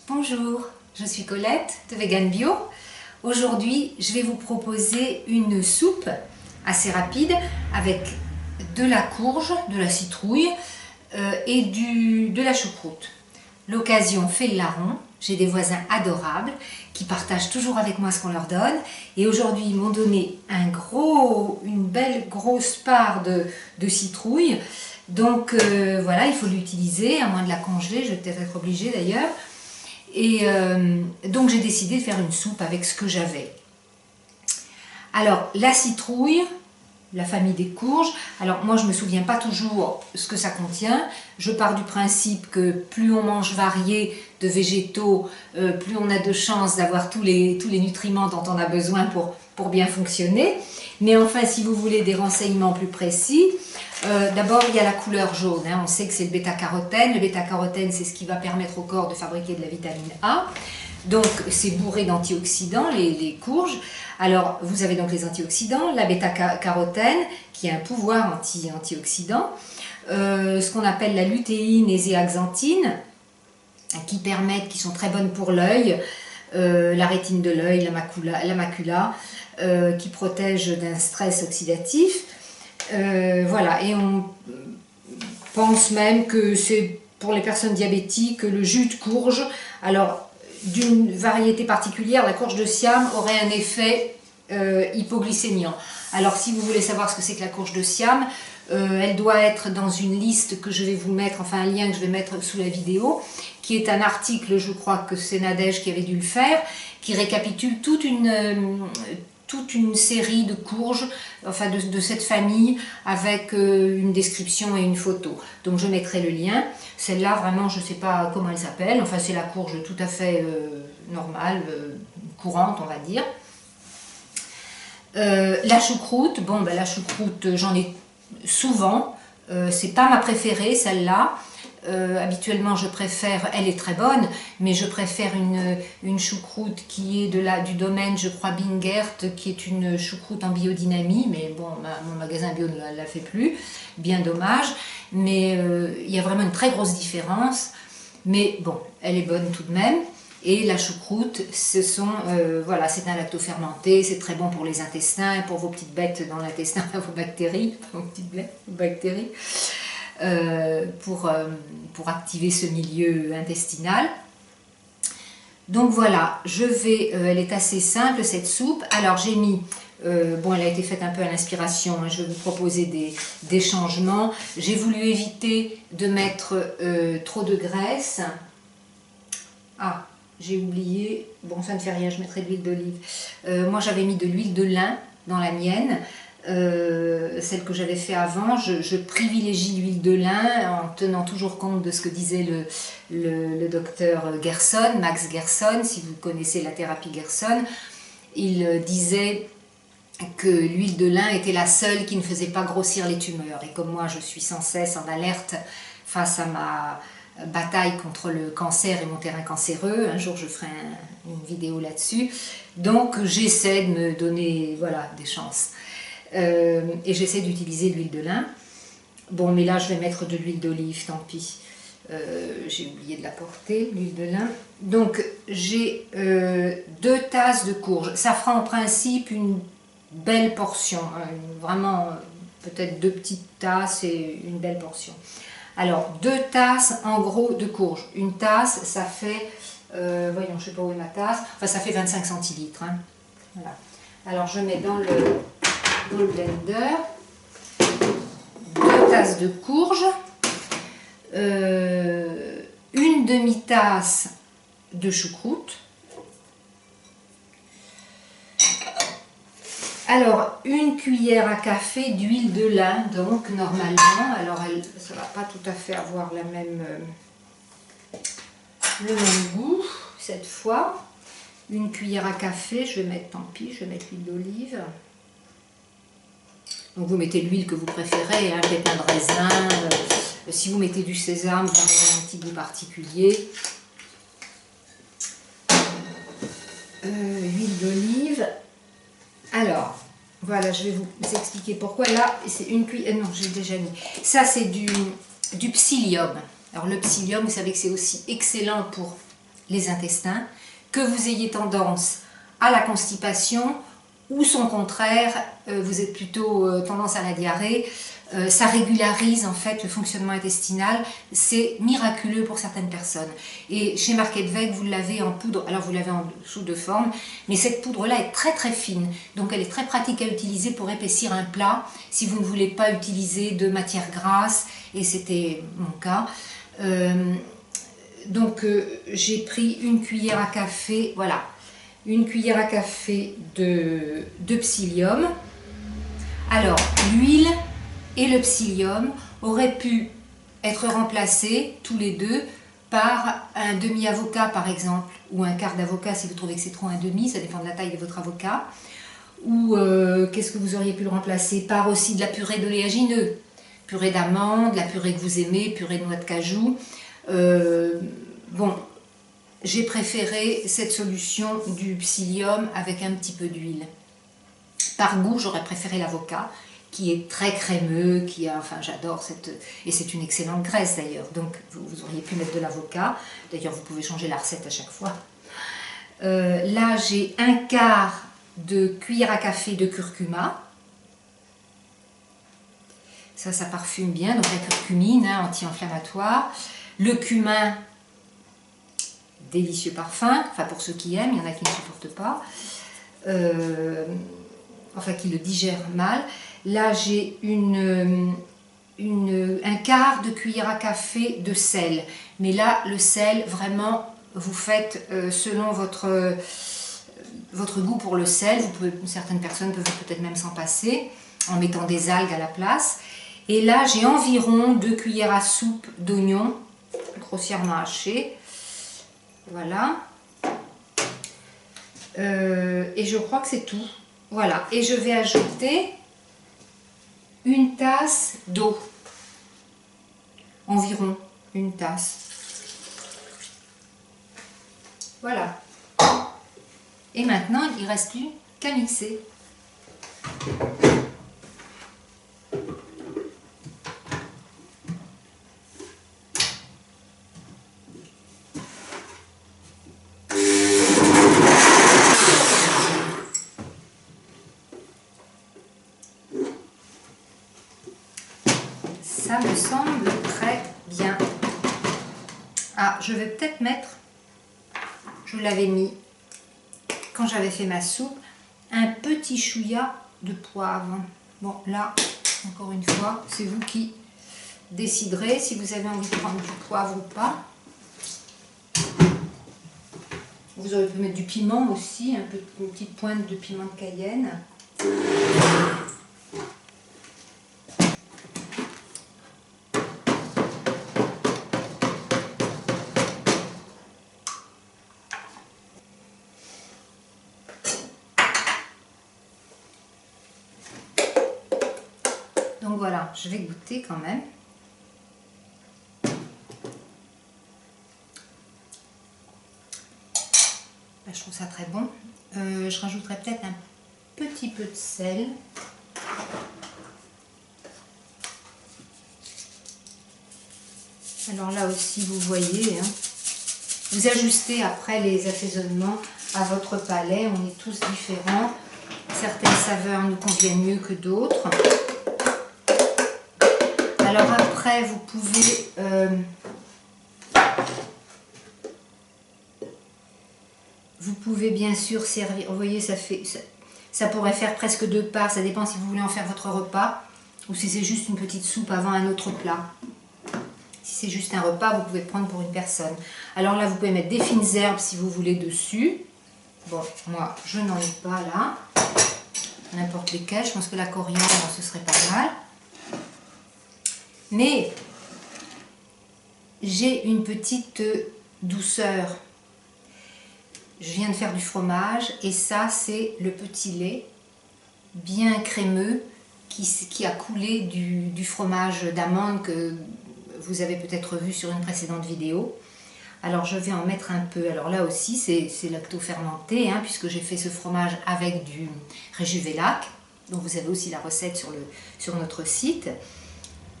Bonjour, je suis Colette de Vegan Bio. Aujourd'hui, je vais vous proposer une soupe assez rapide avec de la courge, de la citrouille et de la choucroute. L'occasion fait le larron. J'ai des voisins adorables qui partagent toujours avec moi ce qu'on leur donne. Et aujourd'hui, ils m'ont donné une belle grosse part de citrouille. Donc voilà, il faut l'utiliser, à moins de la congeler, je vais peut-être être obligée d'ailleurs. Et donc j'ai décidé de faire une soupe avec ce que j'avais. Alors la citrouille, la famille des courges, alors moi je ne me souviens pas toujours ce que ça contient. Je pars du principe que plus on mange varié de végétaux, plus on a de chances d'avoir tous les nutriments dont on a besoin pour bien fonctionner. Mais enfin, si vous voulez des renseignements plus précis, d'abord il y a la couleur jaune, hein. On sait que c'est le bêta-carotène. Le bêta-carotène, c'est ce qui va permettre au corps de fabriquer de la vitamine A. Donc c'est bourré d'antioxydants, les courges. Alors vous avez donc les antioxydants, la bêta-carotène qui a un pouvoir antioxydant, ce qu'on appelle la lutéine et zéaxanthine qui sont très bonnes pour l'œil, la rétine de l'œil, la macula, qui protège d'un stress oxydatif. Voilà, et on pense même que c'est pour les personnes diabétiques le jus de courge. Alors d'une variété particulière, la courge de Siam aurait un effet hypoglycémiant. Alors si vous voulez savoir ce que c'est que la courge de Siam, elle doit être dans une liste que je vais vous mettre, enfin un lien que je vais mettre sous la vidéo, qui est un article, je crois que c'est Nadège qui avait dû le faire, qui récapitule toute une série de courges, enfin de cette famille, avec une description et une photo. Donc je mettrai le lien. Celle-là, vraiment, je ne sais pas comment elle s'appelle. Enfin, c'est la courge tout à fait normale, courante, on va dire. La choucroute, bon, ben, la choucroute, j'en ai souvent. C'est pas ma préférée, celle-là. Habituellement je préfère, elle est très bonne, mais je préfère une choucroute qui est du domaine, je crois, Bingert, qui est une choucroute en biodynamie, mais bon, mon magasin bio ne la fait plus, bien dommage, mais il y a vraiment une très grosse différence, mais bon, elle est bonne tout de même. Et la choucroute, voilà, c'est un lactofermenté, c'est très bon pour les intestins, pour vos petites bêtes dans l'intestin, vos bactéries, vos petites bêtes, vos bactéries. Pour activer ce milieu intestinal. Donc voilà, elle est assez simple cette soupe. Alors j'ai mis, bon, elle a été faite un peu à l'inspiration, hein, je vais vous proposer des changements. J'ai voulu éviter de mettre trop de graisse. Ah, j'ai oublié, bon ça ne fait rien, je mettrai de l'huile d'olive. Moi j'avais mis de l'huile de lin dans la mienne. Celle que j'avais fait avant, je privilégie l'huile de lin en tenant toujours compte de ce que disait le docteur Gerson, Max Gerson, si vous connaissez la thérapie Gerson. Il disait que l'huile de lin était la seule qui ne faisait pas grossir les tumeurs. Et comme moi je suis sans cesse en alerte face à ma bataille contre le cancer et mon terrain cancéreux, un jour je ferai une vidéo là-dessus, donc j'essaie de me donner, voilà, des chances. Et j'essaie d'utiliser l'huile de lin. Bon, mais là je vais mettre de l'huile d'olive, tant pis. J'ai oublié de l'apporter, l'huile de lin. Donc j'ai 2 tasses de courge. Ça fera en principe une belle portion, hein, vraiment peut-être 2 petites tasses et une belle portion. Alors 2 tasses en gros de courge. Une tasse, ça fait, voyons, je ne sais pas où est ma tasse, enfin ça fait 25 centilitres. Hein. Voilà. Alors je mets dans le blender 2 tasses de courge, une demi-tasse de choucroute, alors une cuillère à café d'huile de lin, donc normalement, alors ça va pas tout à fait avoir le même goût cette fois. Une cuillère à café, je vais mettre, tant pis, je vais mettre l'huile d'olive. Donc vous mettez l'huile que vous préférez, hein, pépins de raisin, si vous mettez du sésame, vous avez un petit goût particulier. Huile d'olive. Alors, voilà, je vais vous expliquer pourquoi. Là, c'est une cuillère, non, j'ai déjà mis. Ça, c'est du psyllium. Alors le psyllium, vous savez que c'est aussi excellent pour les intestins, que vous ayez tendance à la constipation ou son contraire, vous êtes plutôt tendance à la diarrhée. Ça régularise en fait le fonctionnement intestinal, c'est miraculeux pour certaines personnes. Et chez Market Veg, vous l'avez en poudre, alors vous l'avez en sous de forme, mais cette poudre-là est très très fine, donc elle est très pratique à utiliser pour épaissir un plat, si vous ne voulez pas utiliser de matière grasse, et c'était mon cas. J'ai pris une cuillère à café, voilà, une cuillère à café de psyllium. Alors, l'huile et le psyllium auraient pu être remplacés tous les deux par un demi-avocat par exemple, ou un quart d'avocat si vous trouvez que c'est trop, un demi, ça dépend de la taille de votre avocat. Ou qu'est-ce que vous auriez pu le remplacer par aussi de la purée d'oléagineux, purée d'amandes, la purée que vous aimez, purée de noix de cajou. Bon, j'ai préféré cette solution du psyllium avec un petit peu d'huile. Par goût, j'aurais préféré l'avocat, qui est très crémeux, enfin j'adore et c'est une excellente graisse d'ailleurs, donc vous auriez pu mettre de l'avocat, d'ailleurs vous pouvez changer la recette à chaque fois. Là j'ai un quart de cuillère à café de curcuma, ça parfume bien, donc la curcumine, hein, anti-inflammatoire, le cumin, délicieux parfum, enfin pour ceux qui aiment, il y en a qui ne supportent pas, enfin qui le digèrent mal. Là, j'ai un quart de cuillère à café de sel. Mais là, le sel, vraiment, vous faites selon votre goût pour le sel. Certaines personnes peuvent peut-être même s'en passer, en mettant des algues à la place. Et là, j'ai environ 2 cuillères à soupe d'oignons, grossièrement hachés. Voilà. Et je crois que c'est tout. Voilà. Et je vais ajouter une tasse d'eau, environ une tasse. Voilà. Et maintenant, il ne reste plus qu'à mixer. Ça me semble très bien. Ah, je vais peut-être mettre, je l'avais mis quand j'avais fait ma soupe, un petit chouïa de poivre. Bon, là, encore une fois, c'est vous qui déciderez si vous avez envie de prendre du poivre ou pas. Vous aurez pu mettre du piment aussi, une petite pointe de piment de Cayenne. Donc voilà, je vais goûter quand même. Je trouve ça très bon. Je rajouterai peut-être un petit peu de sel. Alors là aussi, vous voyez, hein, vous ajustez après les assaisonnements à votre palais. On est tous différents. Certaines saveurs nous conviennent mieux que d'autres. Alors après, vous pouvez bien sûr servir. Vous voyez, ça pourrait faire presque 2 parts. Ça dépend si vous voulez en faire votre repas ou si c'est juste une petite soupe avant un autre plat. Si c'est juste un repas, vous pouvez prendre pour une personne. Alors là, vous pouvez mettre des fines herbes si vous voulez dessus. Bon, moi, je n'en ai pas là. N'importe lesquelles. Je pense que la coriandre, ce serait pas mal. Mais j'ai une petite douceur. Je viens de faire du fromage et ça, c'est le petit lait bien crémeux qui a coulé du fromage d'amande que vous avez peut-être vu sur une précédente vidéo. Alors je vais en mettre un peu. Alors là aussi, c'est lacto-fermenté, hein, puisque j'ai fait ce fromage avec du Rejuvelac. Donc vous avez aussi la recette sur notre site,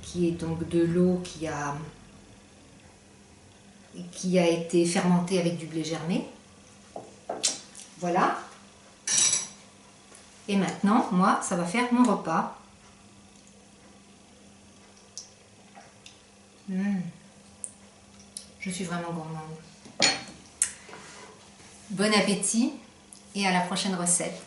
qui est donc de l'eau qui a qui a été fermenté avec du blé germé. Voilà. Et maintenant, moi, ça va faire mon repas. Je suis vraiment gourmande. Bon appétit et à la prochaine recette.